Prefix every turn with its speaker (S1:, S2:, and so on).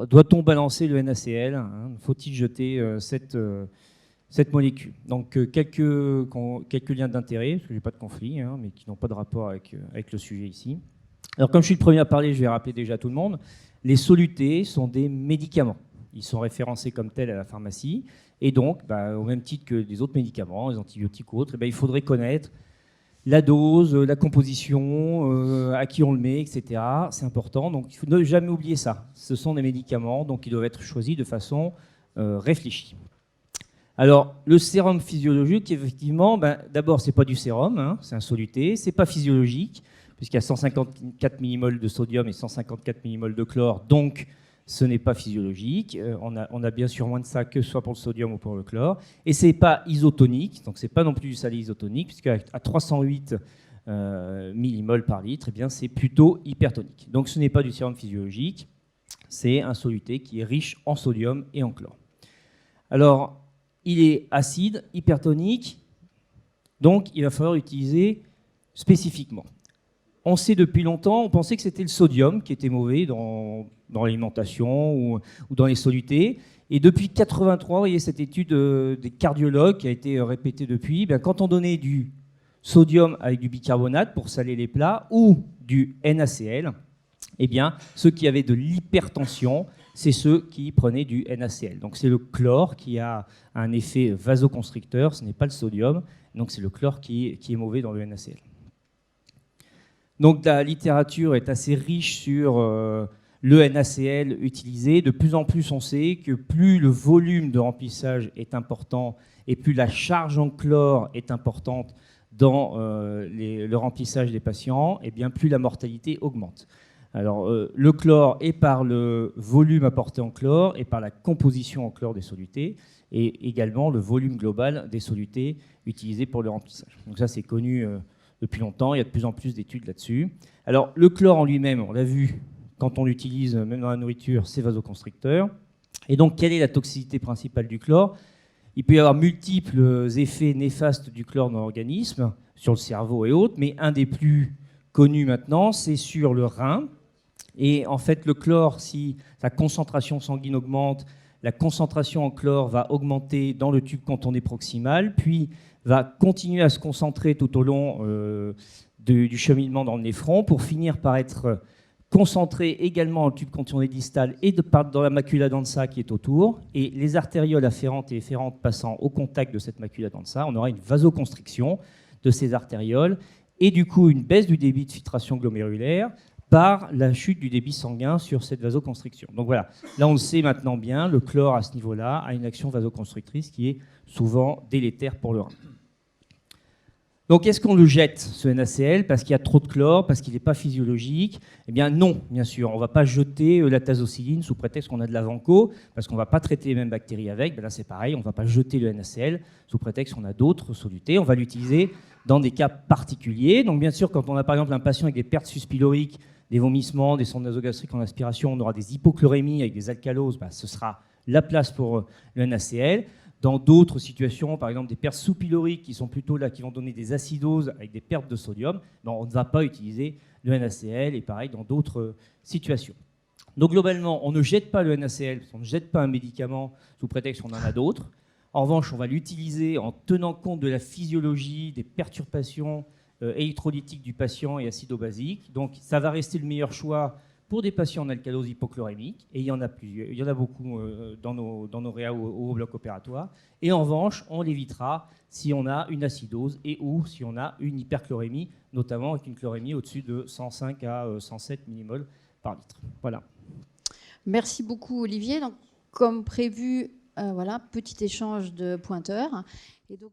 S1: Doit-on balancer le NaCl, hein? Faut-il jeter cette molécule? Donc quelques liens d'intérêt, parce que je n'ai pas de conflit, hein, mais qui n'ont pas de rapport avec le sujet ici. Alors comme je suis le premier à parler, je vais rappeler déjà à tout le monde, les solutés sont des médicaments. Ils sont référencés comme tels à la pharmacie, et donc, au même titre que les autres médicaments, les antibiotiques ou autres, il faudrait connaître la dose, la composition, à qui on le met, etc. C'est important, donc il faut ne jamais oublier ça. Ce sont des médicaments, donc ils doivent être choisis de façon réfléchie. Alors, le sérum physiologique, effectivement, d'abord, ce n'est pas du sérum, hein, c'est un soluté, ce n'est pas physiologique, puisqu'il y a 154 millimoles de sodium et 154 millimoles de chlore, donc ce n'est pas physiologique. On a bien sûr moins de ça, que ce soit pour le sodium ou pour le chlore. Et ce n'est pas isotonique, donc ce n'est pas non plus du salé isotonique, puisqu'à 308 millimoles par litre, eh bien, c'est plutôt hypertonique. Donc ce n'est pas du sérum physiologique, c'est un soluté qui est riche en sodium et en chlore. Alors, il est acide, hypertonique, donc il va falloir l'utiliser spécifiquement. On sait depuis longtemps, on pensait que c'était le sodium qui était mauvais dans l'alimentation ou dans les solutés. Et depuis 1983, vous voyez cette étude des cardiologues qui a été répétée depuis, quand on donnait du sodium avec du bicarbonate pour saler les plats ou du NaCl, eh bien, ceux qui avaient de l'hypertension, c'est ceux qui prenaient du NaCl. Donc c'est le chlore qui a un effet vasoconstricteur, ce n'est pas le sodium, donc c'est le chlore qui est mauvais dans le NaCl. Donc la littérature est assez riche sur le NaCl utilisé. De plus en plus, on sait que plus le volume de remplissage est important et plus la charge en chlore est importante dans le remplissage des patients, et bien plus la mortalité augmente. Alors le chlore est par le volume apporté en chlore et par la composition en chlore des solutés, et également le volume global des solutés utilisés pour le remplissage. Donc ça, c'est connu depuis longtemps, il y a de plus en plus d'études là-dessus. Alors le chlore en lui-même, on l'a vu, quand on l'utilise même dans la nourriture, c'est vasoconstricteur. Et donc quelle est la toxicité principale du chlore? Il peut y avoir multiples effets néfastes du chlore dans l'organisme, sur le cerveau et autres, mais un des plus connus maintenant, c'est sur le rein. Et en fait, le chlore, si sa concentration sanguine augmente, la concentration en chlore va augmenter dans le tube cantoné proximal, puis va continuer à se concentrer tout au long du cheminement dans le néphron pour finir par être concentré également dans le tube cantoné distal et dans la macula densa qui est autour. Et les artérioles afférentes et efférentes passant au contact de cette macula densa, on aura une vasoconstriction de ces artérioles et du coup une baisse du débit de filtration glomérulaire par la chute du débit sanguin sur cette vasoconstriction. Donc voilà, là on le sait maintenant bien, le chlore à ce niveau-là a une action vasoconstrictrice qui est souvent délétère pour le rein. Donc est-ce qu'on le jette, ce NaCl, parce qu'il y a trop de chlore, parce qu'il n'est pas physiologique? Eh bien non, bien sûr, on ne va pas jeter la tazocilline sous prétexte qu'on a de la vanco, parce qu'on ne va pas traiter les mêmes bactéries avec. Là c'est pareil, on ne va pas jeter le NaCl sous prétexte qu'on a d'autres solutés, on va l'utiliser dans des cas particuliers. Donc bien sûr, quand on a par exemple un patient avec des pertes suspyloriques, des vomissements, des sondes nasogastriques en aspiration, on aura des hypochlorémies avec des alcaloses, ce sera la place pour le NaCl. Dans d'autres situations, par exemple des pertes sous-pyloriques qui sont plutôt là, qui vont donner des acidoses avec des pertes de sodium, on ne va pas utiliser le NaCl, et pareil dans d'autres situations. Donc globalement, on ne jette pas le NaCl, parce qu'on ne jette pas un médicament sous prétexte qu'on en a d'autres. En revanche, on va l'utiliser en tenant compte de la physiologie, des perturbations électrolytiques du patient et acido-basiques. Donc ça va rester le meilleur choix pour des patients en alcalose hypochlorémique, et il y en a plusieurs, il y en a beaucoup dans nos réa ou au bloc opératoire. Et en revanche, on l'évitera si on a une acidose et ou si on a une hyperchlorémie, notamment avec une chlorémie au-dessus de 105 à 107 millimoles par litre. Voilà.
S2: Merci beaucoup Olivier. Donc, comme prévu, voilà, petit échange de pointeurs. Et donc,